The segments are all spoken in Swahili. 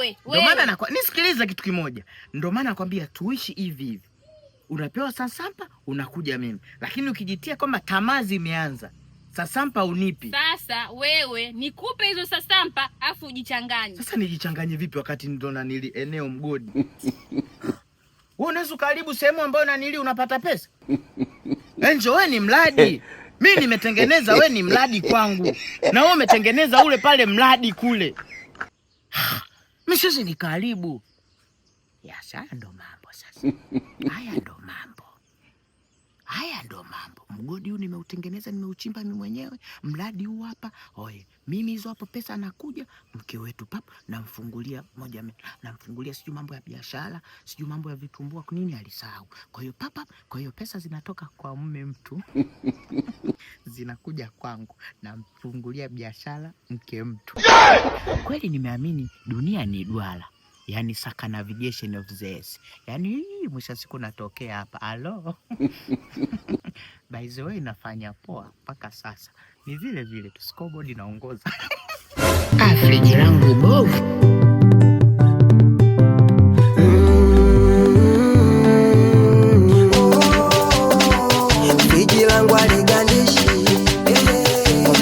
wewe. Ndio maana nisikilize kitu kimoja. Ndio maana nakwambia tuishi hivi hivi. Unapewa sasampa, unakuja mimi. Lakini ukijitia kwamba tamaa zimeanza, sasampa unipi. Sasa wewe nikupe hizo sasampa afu ujichanganye. Sasa nijichanganye vipi wakati ndo nanili eneo mgodi? Wewe unaweza karibu sehemu ambayo nanili unapata pesa? Enjo, wewe ni mradi. Mimi nimetengeneza, wewe ni mradi kwangu. Na wewe umetengeneza ule pale mradi kule. Mimi sasa ni karibu. Ya sasa ndo mambo sasa. Haya ndo mambo. Mgodi huu nimeutengeneza, nimeuchimba mimi mwenyewe. Mradi huu hapa. Oye, mimi hizo hapo pesa anakuja, mke wetu pap namfungulia moja namfungulia siju mambo ya biashara, siju mambo ya vitumbua nini alisahau. Kwa hiyo papa, kwa hiyo pesa zinatoka kwa mume mtu. Zinakuja kwangu, namfungulia biashara mke mtu. Kweli nimeamini dunia ni duara. Yani circumnavigation of this. Yani mwisho siku natokea hapa. Alo. By the way nafanya poa mpaka sasa. Ni vile vile tu scoreboard inaongoza. Friji langu bovu. Friji langu aligandishi.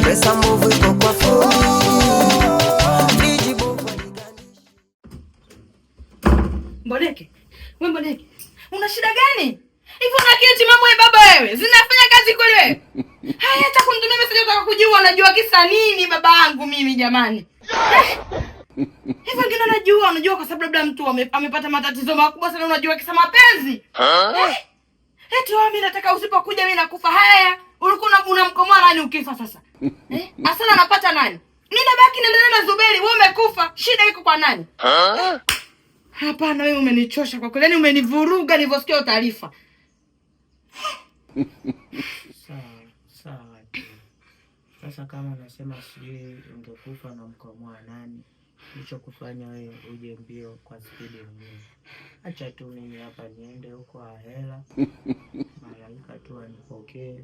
Pesa mbovu iko kwa fundi. Friji bovu aligandishi. Mboneke, wewe Mboneke, una shida gani? Hivi unaketi mambo ya baba wewe? Zinafanya kazi kweli wewe? Haya, hata kunitumia message unataka kujua unajua kisa nini baba yangu mimi jamani. Hivi wengine unajua kwa sababu labda mtu amepata matatizo makubwa sana, unajua kisa mapenzi. Eti wewe mimi nataka usipokuja mimi nakufa. Haya, ulikuwa unamkomoa nani ukifa sasa? Asana anapata nani? Mimi nabaki naendelea na Zuberi, wewe umekufa. Shida iko kwa nani? Hapana, wewe umenichosha kwa kweli. Yaani umenivuruga nilivyosikia taarifa. Sawa. Sasa kama unasema sijui ungekufa na mkomoa nani, hicho kufanya wewe uje mbio kwa spidi mwenyewe. Acha tu mimi hapa niende huko ahela. Malaika tu anipokee.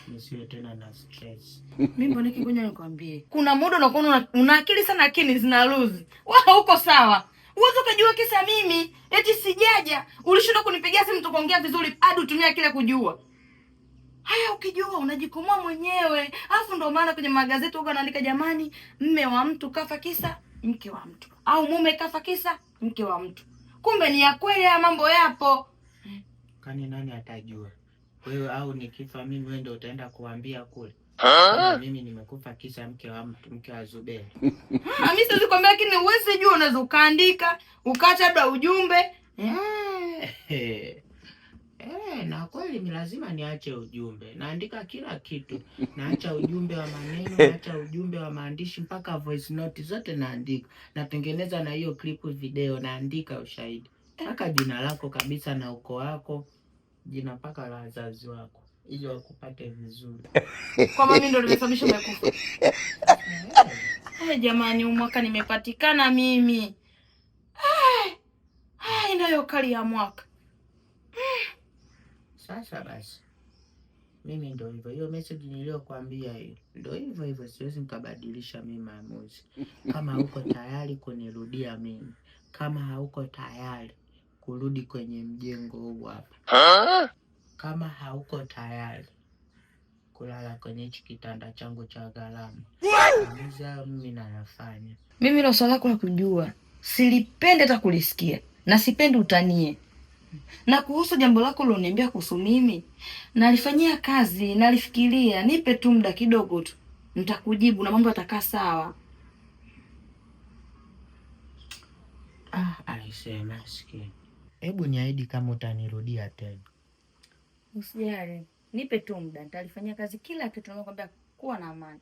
Nisiwe tena na stress. Mimi Mboneke, ngoja nikwambie. Kuna muda unakuwa una akili sana lakini zina lose. Wewe uko sawa. Uwezo kujua kisa mimi eti sijaja. Ulishinda kunipigia simu tukaongea vizuri hadi utumia kile kujua. Haya, ukijua unajikomoa mwenyewe. Alafu ndio maana kwenye magazeti wao wanaandika jamani, mme wa mtu kafa kisa mke wa mtu. Au mume kafa kisa mke wa mtu. Kumbe ni ya kweli ya mambo yapo. Kani nani atajua? Wewe au nikifa mimi wewe ndio utaenda kuambia kule. Mimi nimekufa kisa mke wa mtu, mke wa Zuberi. Mimi siwezi kuambia, lakini uweze jua unaweza ukaandika, ukaacha labda ujumbe. Na kweli ni lazima niache ujumbe. Naandika kila kitu. Naacha ujumbe wa maneno, naacha ujumbe wa maandishi, mpaka voice note zote naandika. Natengeneza na hiyo clip video, naandika ushahidi. Mpaka jina lako kabisa na ukoo wako, jina mpaka la wazazi wako, ili wakupate vizuri. Kwa mimi ndo nimesababisha umekufa. Jamani, mwaka nimepatikana mimi. Ndio kali ya mwaka. Sasa basi. Mimi ndio hivyo. Hiyo message niliyokuambia hiyo. Ndio hivyo, siwezi nikabadilisha mimi maamuzi. Kama hauko tayari kunirudia mimi, kama hauko tayari kurudi kwenye mjengo huu hapa, kama hauko tayari kulala kwenye hichi kitanda changu cha gharama, mimi nayafanya. Mimi ndo swala lako la kujua. Silipende hata kulisikia. Na sipendi utanie. Na kuhusu jambo lako uloniambia kuhusu mimi, nalifanyia kazi, nalifikiria. Nipe tu muda kidogo tu, nitakujibu na mambo yatakaa sawa. Alisema sikia. Hebu niahidi kama utanirudia tena. Usijali. Nipe tu muda, nitalifanyia kazi kila kitu, nakwambia kuwa na amani.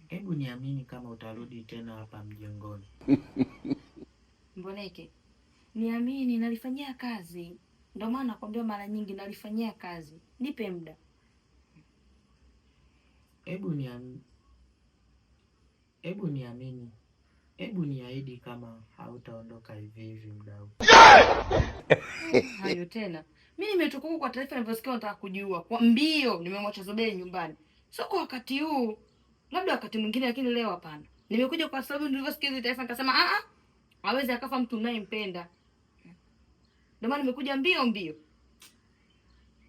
Hebu niamini kama utarudi tena hapa mjengoni. Mboneke, niamini nalifanyia kazi. Ndio maana nakwambia mara nyingi nalifanyia kazi. Nipe muda. Hebu niamini. Hebu niahidi kama hautaondoka hivi muda huu. Hayo tena. Mimi nimetoka kwa taarifa nilivyosikia nataka kujua. Kwa mbio nimemwacha Zuberi nyumbani. Sio kwa wakati huu. Labda wakati mwingine, lakini leo hapana. Nimekuja kwa sababu nilivyosikia hizo taarifa nikasema hawezi akafa mtu unayempenda. Ndio maana nimekuja mbio mbio.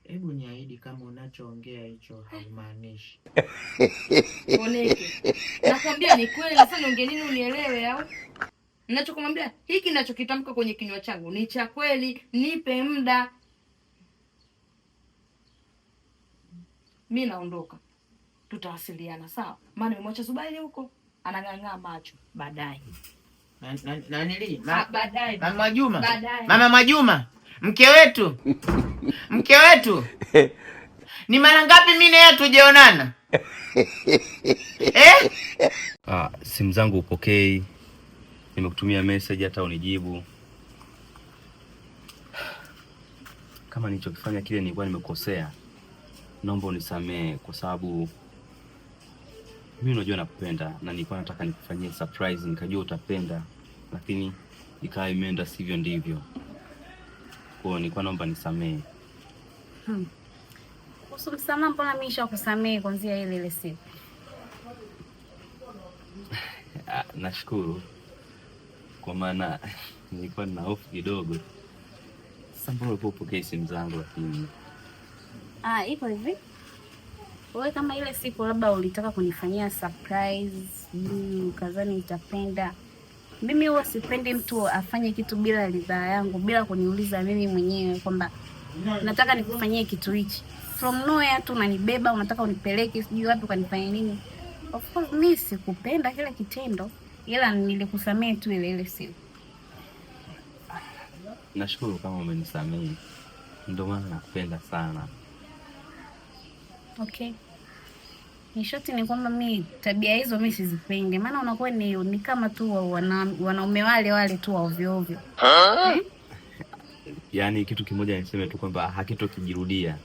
Hebu niahidi kama unachoongea hicho haumaanishi. Boneke. Nakwambia ni kweli, sasa niongee nini unielewe au? Ninachokumwambia hiki ninachokitamka kwenye kinywa changu ni cha kweli, nipe muda. Mimi naondoka. Tutawasiliana sawa? Maana nimemwacha Zubairi huko anang'ang'aa macho baadaye. Nani Baadaye. Mama Mwajuma. Baadaye. Mama Mwajuma. Mke wetu. Mke wetu. Ni mara ngapi mimi na yeye tujeonana? Simu zangu upokei. Nimekutumia message hata unijibu. Kama nilichokifanya kile nilikuwa nimekosea, naomba unisamee kwa sababu mimi unajua nakupenda na nilikuwa nataka nikufanyie surprise, nikajua utapenda, lakini ikawa imeenda sivyo ndivyo. Kwa hiyo nilikuwa naomba nisamee. Usimsamaha, mbona mimi nishakusamea kuanzia ile siku. Nashukuru kwa maana nilikuwa na hofu kidogo. Sasa mbona upokee simu zangu lakini? Iko hivi. Wewe kama ile siku labda ulitaka kunifanyia surprise, ukazani nitapenda. Mimi huwa sipendi mtu afanye kitu bila ridhaa yangu, bila kuniuliza mimi mwenyewe kwamba nataka nikufanyie kitu hichi. From nowhere tu unanibeba, unataka unipeleke sijui wapi ukanifanyia nini. Of course mimi sikupenda kile kitendo, ila nilikusamea tu ile siku. Nashukuru kama umenisamehe. Ndio maana nakupenda sana. Okay. Nishoti ni kwamba mimi tabia hizo mimi sizipendi. Maana unakuwa ni kama tu wanaume wale tu ovyo ovyo. Yaani kitu kimoja niseme tu kwamba hakitokijirudia.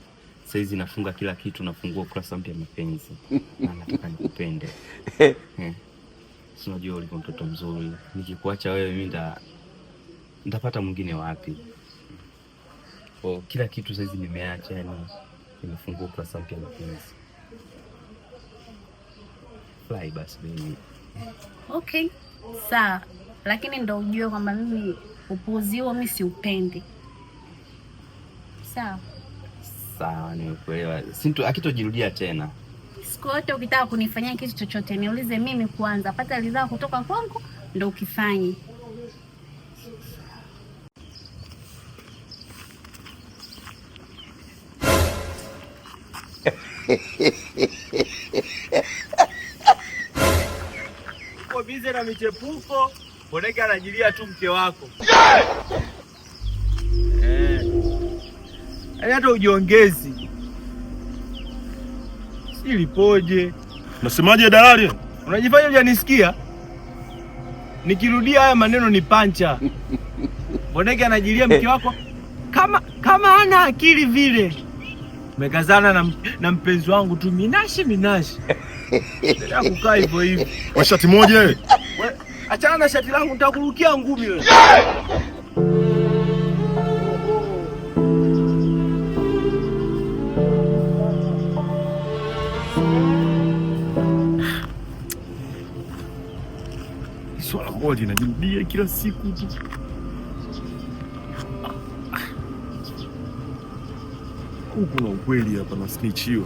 Saizi nafunga kila kitu, nafungua kurasa mpya mapenzi. Na nataka nikupende. Sio unajua ulikuwa mtoto mzuri. Nikikuacha wewe mimi ndapata mwingine wapi? Kila kitu saizi nimeacha, yani nimefungua kurasa mpya mapenzi. Fly basi baby. Okay. Sawa. Lakini ndo ujue kwamba mimi upuuzi huo mimi siupendi. Sawa. Sawa, nimekuelewa. Hakitojirudia tena. Siku yote ukitaka kunifanyia kitu chochote niulize mimi kwanza, pata ridhaa kutoka kwangu ndo ukifanye. Uko bize na michepuko, Boneke anajilia tu mke wako. Hata ujiongezi. Si lipoje. Nasemaje dalali? Unajifanya hujanisikia? Nikirudia haya maneno ni pancha. Boneke anajilia mke wako kama hana akili vile. Umekazana na mpenzi wangu tu minashi. Ndio kukaa hivyo hivi. Kwa shati moja wewe. Achana na shati langu nitakurukia ngumi wewe. Swala moja inajirudia kila siku tu. Kuna ukweli hapa na snitchiwa.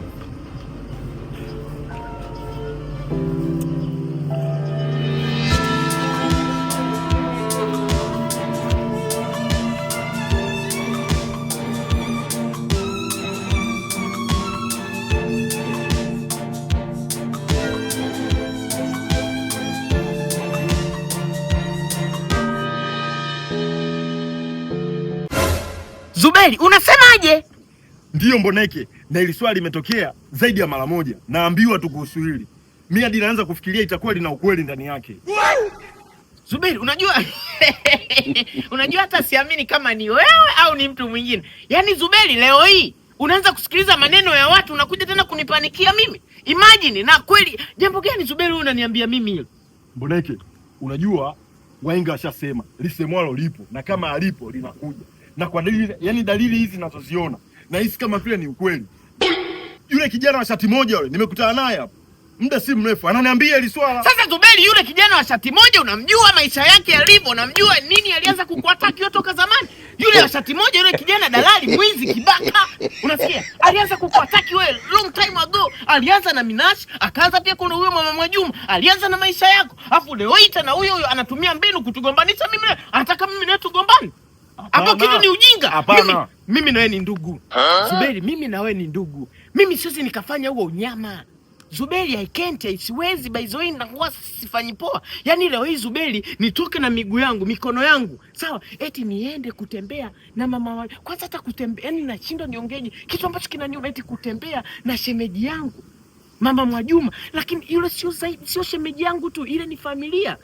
Zubairi, unasemaje? Ndiyo Mboneke, na ili swali limetokea zaidi ya mara moja. Naambiwa tu kuhusu hili. Mimi hadi naanza kufikiria itakuwa lina ukweli ndani yake. Zubairi, unajua hata siamini kama ni wewe au ni mtu mwingine. Yaani Zubairi, leo hii unaanza kusikiliza maneno ya watu unakuja tena kunipanikia mimi. Imagine, na kweli jambo gani Zubairi unaniambia mimi hilo? Mboneke, unajua wahenga washasema lisemwalo lipo na kama alipo linakuja. Na kwa dalili hizi ninazoziona na hisi kama vile ni ukweli. Yule kijana wa shati moja yule nimekutana naye hapo. muda si mrefu ananiambia hili swala. Sasa Zuberi, yule kijana wa shati moja unamjua maisha yake yalivyo, unamjua nini alianza kukuataki wewe toka zamani. Yule wa shati moja, yule kijana dalali, mwizi, kibaka, unasikia? Alianza kukuataki wewe long time ago. Alianza na Minash, akaanza pia kuna huyo Mama Mwajuma, alianza na maisha yako. Afu leo hii tena huyo anatumia mbinu kutugombanisha mimi, anataka mimi na tugombane. Hapo kitu ni ujinga. Hapana. Mimi na wewe ni ndugu. Zuberi, mimi na wewe ni ndugu. Mimi siwezi nikafanya huo unyama. Zuberi, I can't, siwezi, by the way nakuwa sifanyi poa. Yaani leo hii Zuberi nitoke na miguu yangu, mikono yangu, sawa? Eti niende kutembea na mama kwanza hata kutembea, yaani nashindwa niongeje. Kitu ambacho kinaniuma eti kutembea na shemeji yangu Mama Mwajuma, lakini yule sio zaidi, sio shemeji yangu tu, ile ni familia.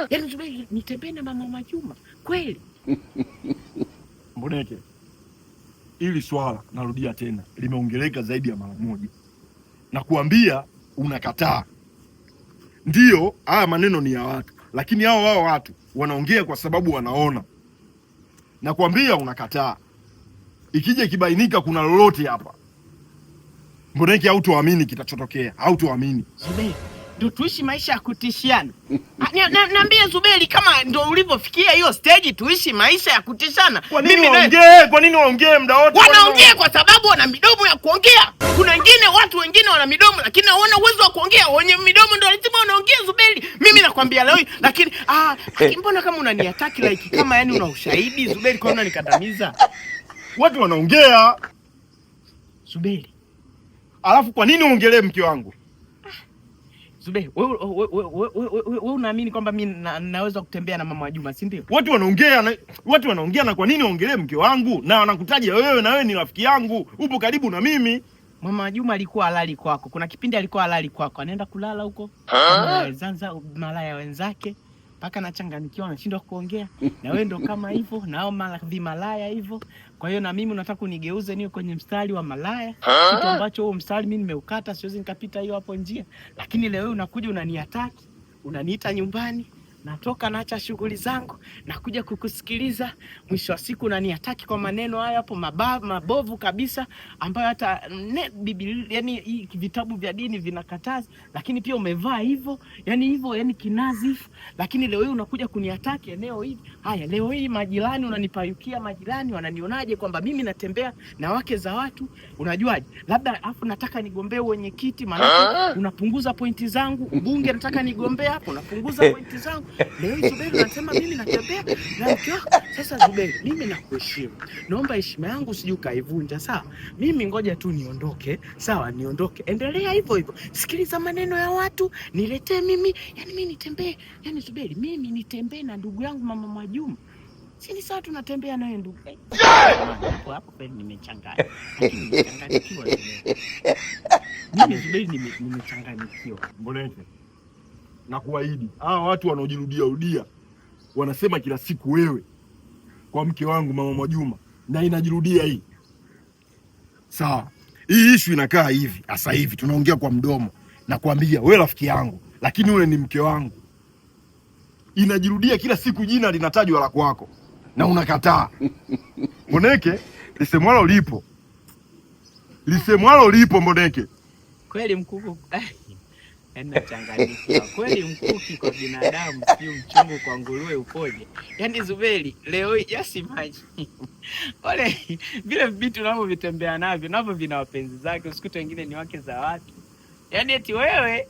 Yaani Zuberi nitembee na Mama Mwajuma, kweli? Mboneke, hili swala narudia tena limeongeleka zaidi ya mara moja. Na kuambia unakataa. Ndiyo, haya maneno ni ya watu, lakini hao watu wanaongea kwa sababu wanaona. Na kuambia unakataa. Ikija kibainika kuna lolote hapa, Mboneke hautoamini kitachotokea, hautoamini. Zuberi, ndio tuishi maisha ya kutishiana. Niambie Zuberi, kama ndio ulivyofikia hiyo stage tuishi maisha ya kutishana. Kwa nini waongee muda wote? Wanaongea kwa sababu wana midomo ya kuongea. Kuna wengine, watu wengine wana midomo lakini hawana uwezo wa kuongea. Wenye midomo ndio lazima wanaongea Zuberi. Mimi nakwambia leo, lakini mbona kama unaniataki like kama yani una ushahidi Zuberi, kwa nini unanikandamiza? Watu wanaongea Zuberi. Alafu kwa nini uongelee mke wangu? Zuberi, wewe unaamini kwamba mimi naweza kutembea na Mama Juma, si ndio? Watu wanaongea na kwa nini uongelee mke wangu? Na wanakutaja wewe, na wewe ni rafiki yangu, upo karibu na mimi. Mama Juma alikuwa halali kwako. Kuna kipindi alikuwa halali kwako. Anaenda kulala huko. Zanza malaya wenzake. Paka nachanganyikiwa, anashindwa kuongea. Na wewe ndo kama hivyo, nao malaya hivyo. Kwa hiyo na mimi unataka unigeuze niwe kwenye mstari wa malaya. Kitu ambacho huo mstari mimi nimeukata, siwezi nikapita hiyo hapo njia. Lakini leo unakuja unaniataki, unaniita nyumbani, natoka naacha shughuli zangu, nakuja kukusikiliza. Mwisho wa siku unaniataki kwa maneno haya hapo mabovu kabisa ambayo hata Biblia, yani vitabu vya dini vinakataza, lakini pia umevaa hivyo, yani kinazifu. Lakini leo hii unakuja kuniataki eneo hili. Haya, leo hii majirani unanipayukia, majirani wananionaje kwamba mimi natembea na wake za watu? Unajuaje? Labda afu nataka nigombee wenyekiti, maana unapunguza pointi zangu. Ubunge nataka nigombee hapo, unapunguza pointi zangu. Leo hii Zuberi unasema mimi natembea na mke wako. Sasa Zuberi, mimi nakuheshimu. Naomba heshima yangu usije ukaivunja, sawa? Mimi ngoja tu niondoke, sawa? Niondoke. Endelea hivyo hivyo. Sikiliza maneno ya watu, niletee mimi, yani mimi nitembee. Yani Zuberi, mimi nitembee na ndugu yangu Mama Mwajuma. Sisi sawa tunatembea naye ndugu. Hapo kweli nimechanganya. Lakini nimechanganyikiwa. Mimi Zuberi nimechanganyikiwa. Mboneke, na kuahidi hawa watu wanaojirudia wanasema kila siku wewe kwa mke wangu Mama Mwajuma, na inajirudia hii. Sawa, hii issue inakaa hivi. Sasa hivi tunaongea kwa mdomo na kuambia wewe rafiki yangu, lakini ule ni mke wangu. Inajirudia kila siku, jina linatajwa la kwako na unakataa. Mboneke, lisemwalo lipo Mboneke. Kweli mkuku. Nachanganyikiwa. Kweli mkuki kwa binadamu sio mchungu kwa nguruwe upoje? Yaani Zuberi, leo hii just imagine. Ole vile vitu unavyovitembea navyo vina wapenzi zake, usikute wengine ni wake za watu. Yaani eti wewe,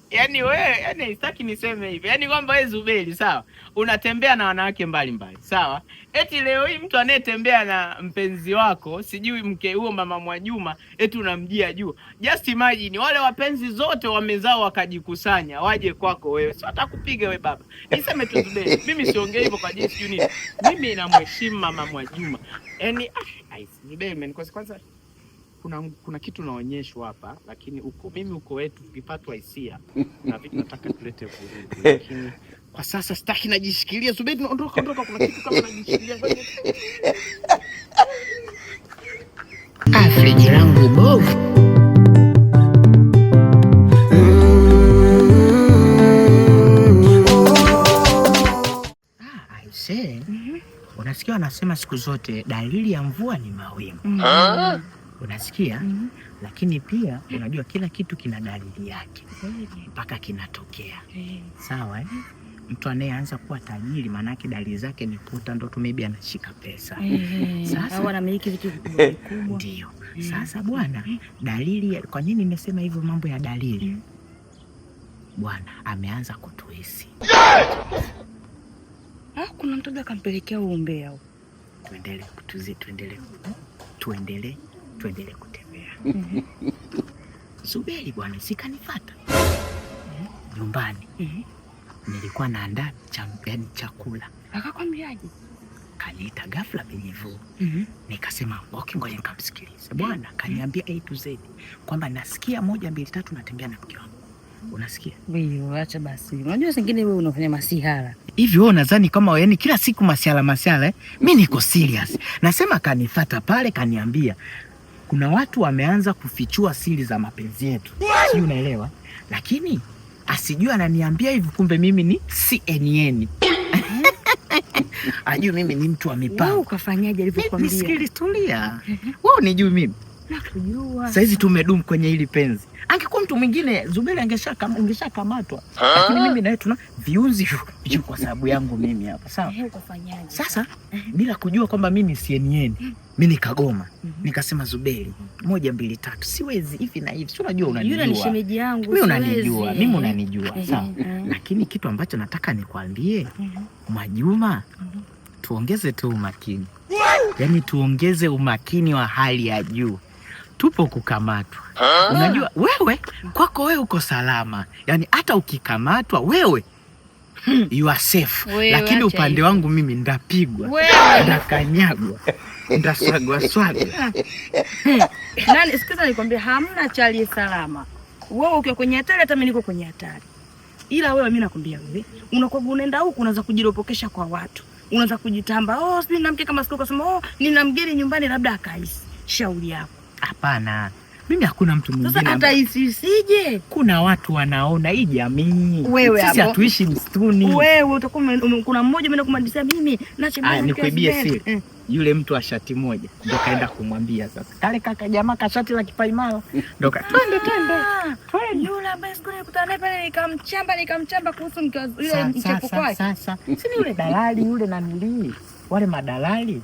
yani sitaki niseme hivi. Yaani kwamba wewe Zuberi, sawa? Unatembea na wanawake mbalimbali, sawa? Eti leo hii mtu anayetembea na mpenzi wako, sijui mke huo Mama Mwajuma, eti unamjia juu. Just imagine wale wapenzi zote wamezao wakajikusanya, waje kwako wewe. Sio atakupiga wewe baba. Niseme tu Zuberi, mimi siongei hivyo kwa jinsi nini. Mimi namheshimu Mama Mwajuma. Yaani Zuberi umenikosa kwanza. Kuna kitu naonyeshwa hapa, lakini mimi uko wetu tukipatwa hisia na vitu nataka tulete vurugu, lakini kwa sasa sitaki, najishikilia. Zuberi, ondoka, kuna kitu kama najishikilia. Friji langu bovu. Unasikia wanasema siku zote dalili ya mvua ni mawingu. Unasikia? Lakini pia unajua kila kitu kina dalili yake mpaka kinatokea. Sawa eh? Mtu anayeanza kuwa tajiri maanake dalili zake ni kuta ndoto, maybe anashika pesa. Sasa anamiliki vitu vikubwa. Ndio. Sasa bwana, dalili, kwa nini nimesema hivyo mambo ya dalili? Bwana ameanza kutuhisi. Kuna mtu akampelekea uombea au? Tuendelee kutembea. Zuberi bwana sikanifuata nyumbani. Nilikuwa naandaa chakula. Akakwambiaje? Kaniita ghafla Benyevu. Nikasema okay, ngoja nikamsikilize. Bwana kaniambia A to Z kwamba nasikia 1 2 3 natembea na mke wangu. Unasikia? Wewe acha basi. Unajua singine wewe unafanya masihala. Hivi wewe unadhani kama yani kila siku masihala eh? Mimi niko serious. Nasema kanifuata pale kaniambia kuna watu wameanza kufichua siri za mapenzi yetu. Sio, unaelewa? Lakini asijua ananiambia hivi, kumbe mimi ni CNN. Ajui mimi ni mtu wa mipango. Wewe ukafanyaje alipokuambia? Nisikilize, tulia. Wewe unijui mimi? Nakujua. Sasa hizi tumedumu kwenye hili penzi. Angekuwa mtu mwingine Zuberi angeshakamatwa. Lakini mimi na wewe tuna viunzi hicho kwa sababu yangu mimi hapa. Sawa? Ukafanyaje? Sasa bila kujua kwamba mimi ni CNN, mimi nikagoma. Nikasema Zuberi 1 2 3 siwezi hivi na hivi. Si unajua unanijua. Yule ni shemeji yangu. Mimi unanijua, mimi unanijua. Sawa? Lakini kitu ambacho nataka nikwambie, Mwajuma, tuongeze tu umakini. Yaani tuongeze umakini wa hali ya juu. Tupo kukamatwa. Unajua wewe kwako wewe uko salama. Yaani hata ukikamatwa wewe you are safe. Lakini upande wangu mimi ndapigwa, ndakanyagwa, ndaswagwa. Nani sikiza nikwambia, hamna chali salama. Wewe ukiwa kwenye hatari hata mimi niko kwenye hatari. Ila wewe mimi nakwambia wewe unakuwa unaenda huko unaanza kujiropokesha kwa watu. Unaanza kujitamba, sisi na mke kama siku ukasema nina mgeni nyumbani labda akaisi. Shauri yako. Hapana. Mimi hakuna mtu mwingine. Sasa hata isije. Kuna watu wanaona hii jamii. Sisi hatuishi msituni. Wewe utakuwa kuna mmoja ameenda kumhadithia mimi nache nikuibie siri. Yule mtu wa shati moja ndo kaenda kumwambia sasa. Kale kaka jamaa ka shati la kipaimara. Ndo twende. Yule ambaye siku nikutana naye pale nikamchamba kuhusu yule mchepo kwake. Sasa si yule dalali yule na nili. Wale madalali.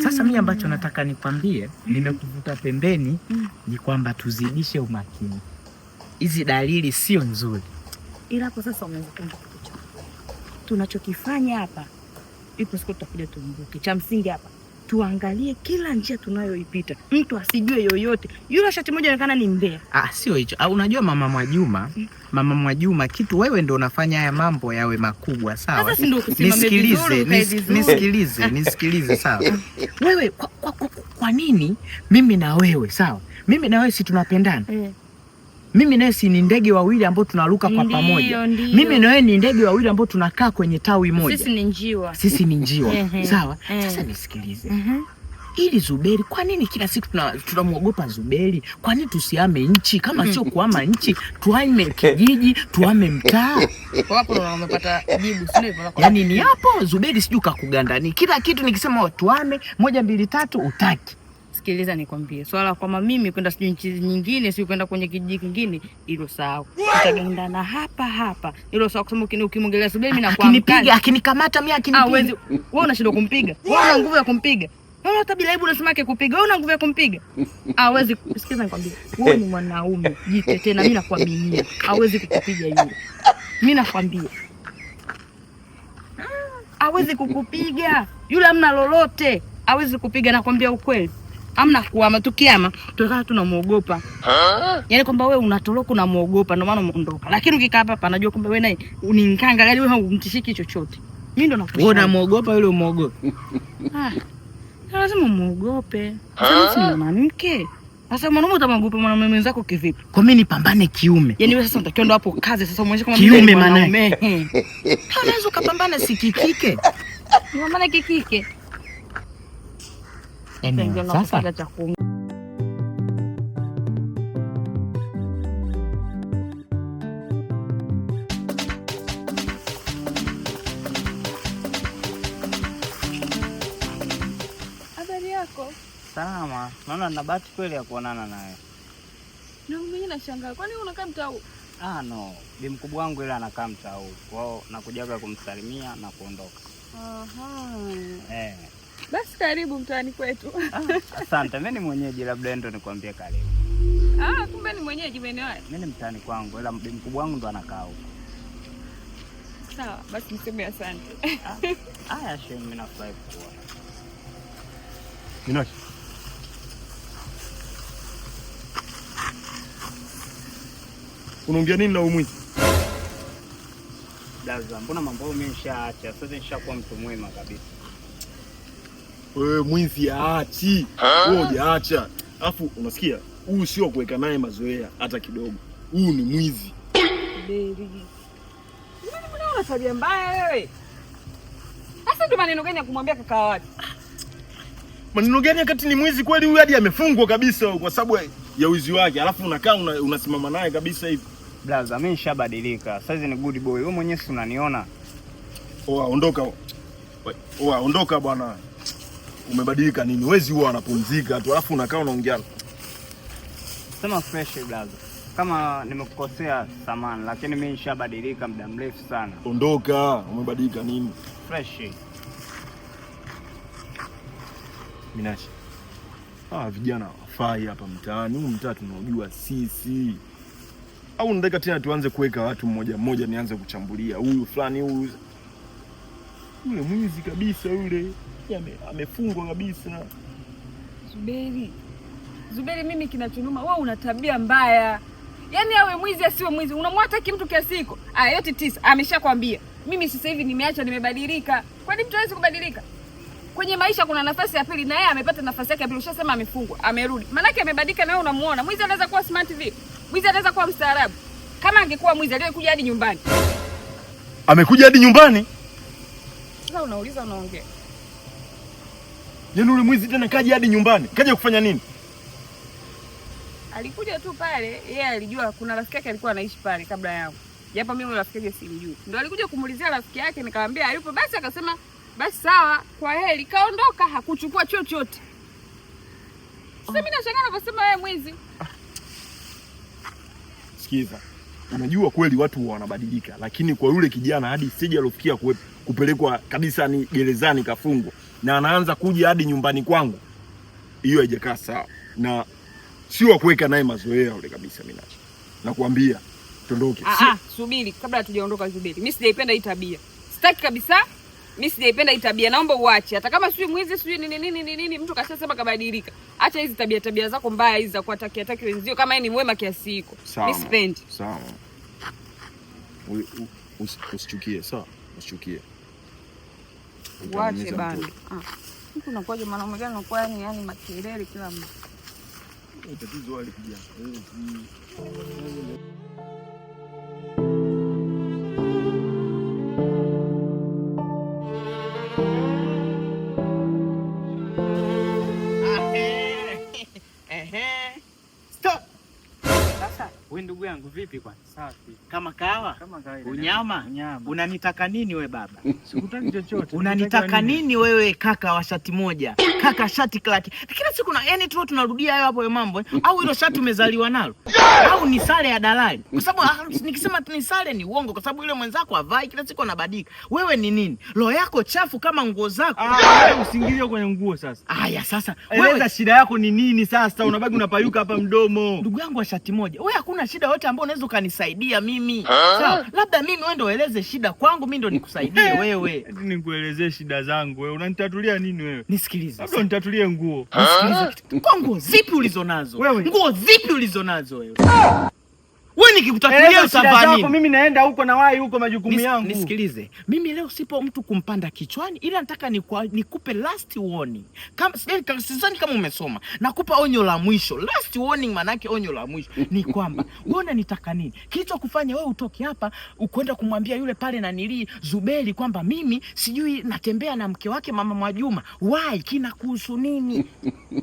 Sasa mimi ambacho nataka nikwambie, nimekuvuta pembeni, ni kwamba tuzidishe umakini. Hizi dalili sio nzuri. Ila hapo sasa umeanza kukumbuka kitu. Tunachokifanya hapa, ipo siku tutakuja tukumbuke. Cha msingi hapa, tuangalie kila njia tunayoipita. Mtu asijue yoyote. Yule shati moja inaonekana ni mbea. Sio hicho. Unajua Mama Mwajuma, kitu wewe ndio unafanya haya mambo yawe makubwa, sawa? Nisikilize sawa. Wewe kwa nini mimi na wewe, sawa? Mimi na wewe si tunapendana? Mimi na wewe si ni ndege wawili ambao tunaruka kwa pamoja. Mimi na wewe ni ndege wawili ambao tunakaa kwenye tawi moja. Sisi ni njiwa. Sawa? Sasa nisikilize. Ili Zuberi, kwa nini kila siku tunamuogopa Zuberi? Kwa nini tusihame nchi? Kama sio kuhama nchi, tuhame kijiji, tuhame mtaa. Hapo ndo umepata jibu, sio hivyo? Yaani ni hapo Zuberi siju kakugandani. Kila kitu nikisema tuhame 1 2 3 utaki. Sikiliza nikwambie, swala kama mimi kwenda sijui nchi nyingine, sio kwenda kwenye kijiji kingine, hilo sawa. Tutagandana hapa. Hilo sawa kusema ukimwongelea Zuberi mimi nakuwa akinipiga, akinikamata mimi akinipiga. Wewe unashindwa kumpiga. Wewe una nguvu ya kumpiga. Wewe hata bila aibu unasema yake kupiga. Wewe una nguvu ya kumpiga. Hawezi. Sikiza nikwambie. Wewe ni mwanaume, jitetee na mimi nakwambia. Hawezi kukupiga yule. Mimi nakwambia. Hawezi kukupiga. Yule hamna lolote. Hawezi kupiga, nakwambia ukweli. Hamna kuama, tukiama tunakaa tunamuogopa. Yaani kwamba wewe unatoroka unamuogopa ndio maana umeondoka. Lakini ukikaa hapa anajua kwamba wewe naye unikanga, yaani wewe humtishiki chochote. Mimi ndo nakushika. Wewe unamuogopa yule umuogope. Lazima muogope. Sasa si mwanamke. Sasa mwanaume utamwogopa mwanamume mwenzako kivipi? Kwa mimi nipambane kiume. Yaani wewe sasa unatakiwa ndo hapo kazi sasa muonyeshe kama kiume mwanaume. Unaweza kupambana sikikike. Pambana kikike. Sasa habari yako? Salama. Naona nina bahati kweli ya kuonana naye. Na mimi nashangaa. Kwani unakaa mtaa huu? No. Bi mkubwa wangu ile anakaa mtaa huu. Kwao nakujaga kumsalimia na kuondoka. Aha. Basi karibu mtaani kwetu. Asante. Mimi ni mwenyeji, labda ndo nikwambie karibu. Kumbe ni mwenyeji maeneo haya. Mimi ni mtaani kwangu, ila bi mkubwa wangu ndo anakaa huko. Sawa, basi niseme asante. Shehe, mimi nafurahi kuona. Minashi. Unaongea nini na umwizi? Daza, mbona mambo mimi nishaacha? Sasa nishakuwa mtu mwema kabisa. Wewe mwizi aachi. Wewe hujaacha. Alafu unasikia? Huu sio kuweka naye mazoea hata kidogo. Huu ni mwizi. Beri. Mbona tabia mbaya wewe? Sasa ndio maneno gani ya kumwambia kaka wake? Maneno gani wakati ni mwizi kweli huyu hadi amefungwa kabisa kwa sababu ya wizi wake. Alafu unakaa unasimama naye kabisa hivi. Blaza, mimi nishabadilika. Sasa ni good boy. Wewe mwenyewe si unaniona? Ondoka bwana. Umebadilika nini? Wezi huwa anapumzika tu alafu unakaa unaongea. Sema fresh blaza. Kama nimekukosea samahani, lakini mimi nishabadilika muda mrefu sana. Ondoka, umebadilika nini? Fresh. Minashi. Vijana wafai hapa mtaani. Huu mtaa tunaojua sisi. Au nataka tena tuanze kuweka watu mmoja mmoja nianze kuchambulia. Huyu fulani huyu. Yule mwizi kabisa yule. Amefungwa kabisa. Zuberi, mimi kinachonuma wewe una tabia mbaya. Yaani awe mwizi asiwe mwizi, unamwata kimtu kiasi hiko. Yote 9 ameshakwambia. Mimi sasa hivi nimeacha, nimebadilika. Kwani mtu hawezi kubadilika? Kwenye maisha kuna nafasi ya pili na yeye amepata nafasi yake ya pili. Ushasema amefungwa, amerudi. Maana yake amebadilika na wewe unamuona. Mwizi anaweza kuwa smart vipi? Mwizi anaweza kuwa mstaarabu. Kama angekuwa mwizi aliyekuja hadi nyumbani. Amekuja hadi nyumbani? Sasa unauliza unaongea. Yaani yule mwizi tena kaja hadi nyumbani. Kaja kufanya nini? Alikuja tu pale, yeye alijua kuna rafiki yake alikuwa anaishi pale kabla yangu. Japo mimi rafiki yake simjui. Ndio alikuja kumuulizia rafiki yake, nikamwambia hayupo, basi akasema basi sawa, kwa heri, kaondoka, hakuchukua chochote. Sasa mimi nashangaa anaposema wewe mwizi. Sikiza. Unajua kweli watu wanabadilika, lakini kwa yule kijana hadi sije alofikia kupelekwa kabisa ni gerezani kafungwa na anaanza kuja hadi nyumbani kwangu. Hiyo haijakaa sawa. Na sio kuweka naye mazoea yule kabisa mimi nacho. Nakwambia tondoke. Subiri kabla hatujaondoka Zuberi. Mimi sijaipenda hii tabia. Sitaki kabisa. Mimi sijaipenda hii tabia. Naomba uache. Hata kama sio mwizi sio nini mtu kashasema kabadilika. Acha hizi tabia zako mbaya hizi za kuwatakia wenzio kama yeye ni mwema kiasi hiko. Mimi sipendi. Sawa. Usichukie, sawa? Usichukie. Wache bana. Mtu unakuwaje mwanaume gani unakuwa yani makelele kila mtu. Tatizo wale kijana. Stop. Sasa wewe ndugu yangu vipi kwani? Safi. Kama kawa? Kama kawaida. Unyama? Unanitaka nini we baba? Sikutaki chochote. Unanitaka nini wewe kaka wa shati moja? Kaka shati klaki. Kila siku yani tu tunarudia hayo hapo mambo. Au hilo shati umezaliwa nalo? Au ni sare ya dalali? Kwa sababu nikisema ni sare ni uongo kwa sababu yule mwenzako havai kila siku anabadilika. Wewe ni nini? Roho yako chafu kama nguo zako. Wewe usiingilie kwenye nguo sasa. Sasa wewe shida yako ni nini sasa? Unabaki unapayuka hapa mdomo. Ndugu yangu wa shati moja. Wewe hakuna shida yote ambayo unaweza ukanisaidia mimi. Sawa? Labda mimi wewe ndio ueleze shida kwangu, mimi ndio nikusaidie wewe. Eti nikuelezee shida zangu wewe. Unanitatulia nini wewe? Nisikilize. Labda nitatulie nguo. Nisikilize. Kwa nguo zipi ulizonazo? Wewe. Nguo zipi ulizonazo wewe? Wewe nikikutatulia utafanya nini? Mimi naenda huko na wahi huko majukumu yangu. Nisikilize. Mimi leo sipo mtu kumpanda kichwani, ila nataka nikupe last warning. Sidhani kama umesoma. Nakupa onyo la mwisho. Last warning maana yake onyo la mwisho ni kwamba wewe unanitaka nini? Kilichokufanya wewe utoke hapa ukwenda kumwambia yule pale na nili Zuberi kwamba mimi sijui natembea na mke wake Mama Mwajuma. Why? Kinakuhusu nini?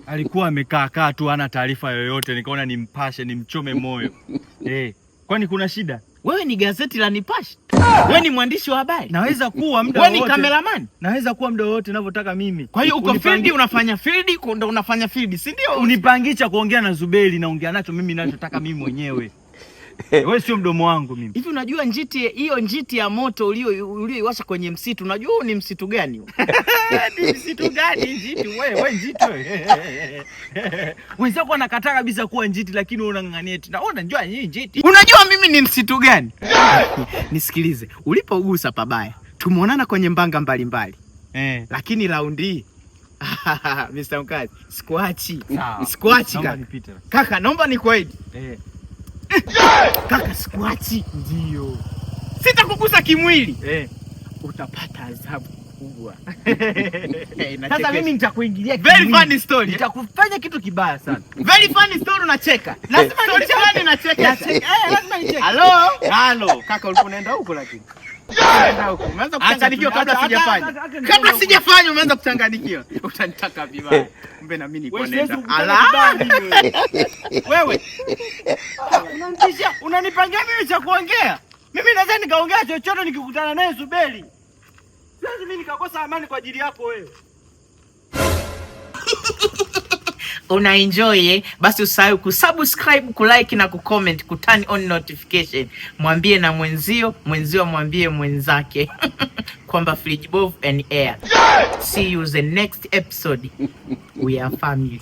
Alikuwa amekaa tu hana taarifa yoyote, nikaona nimpashe nimchome moyo. Kwani kuna shida? Wewe ni gazeti la Nipashe? Wewe ni mwandishi wa habari? Naweza kuwa muda wote. Wewe ni cameraman? Naweza kuwa muda wote ninavyotaka mimi. Kwa hiyo uko field, unafanya field, ndo unafanya field, si ndio? Unipangisha kuongea na Zuberi, naongea nacho mimi ninachotaka mimi mwenyewe. Wewe sio mdomo wangu mimi. Hivi unajua njiti ya moto ulioiwasha kwenye msitu, unajua ni msitu gani huo? Ni msitu gani njiti? Wewe njiti wewe. Wenzako wanakataa kabisa kuwa njiti, lakini wewe unang'ang'ania eti naona njoo nyinyi njiti. Unajua mimi ni msitu gani? Nisikilize, ulipogusa pabaya tumeonana kwenye mbanga mbalimbali. Lakini raundi hii Mr. Mkazi, sikuachi. Sikuachi kaka. Naomba nikuahidi. Kaka, sikuachi. Ndio. Sitakugusa kimwili. Utapata adhabu kubwa. Sasa mimi nitakuingilia very funny story. Nitakufanya kitu kibaya sana. Very funny story unacheka. Lazima nicheke. Nacheka. Lazima nicheke. Halo. Kaka, ulikuwa unaenda huko lakini. Unaenda huko. Umeanza kuchanganyikiwa kabla sijafanya. Kabla sijafanya umeanza kuchanganyikiwa. Utanitaka vibaya. Kumbe na mimi niko nenda. Wewe. Unanipangia mimi cha kuongea? Mimi naweza nikaongea chochote nikikutana naye Zuberi. Sasa mimi nikakosa amani kwa ajili yako wewe. Una enjoy basi usahau kusubscribe, kulike na kucomment, kuturn on notification. Mwambie na mwenzio mwambie mwenzake kwamba Fridge Bovu and Air. See you the next episode. We are family.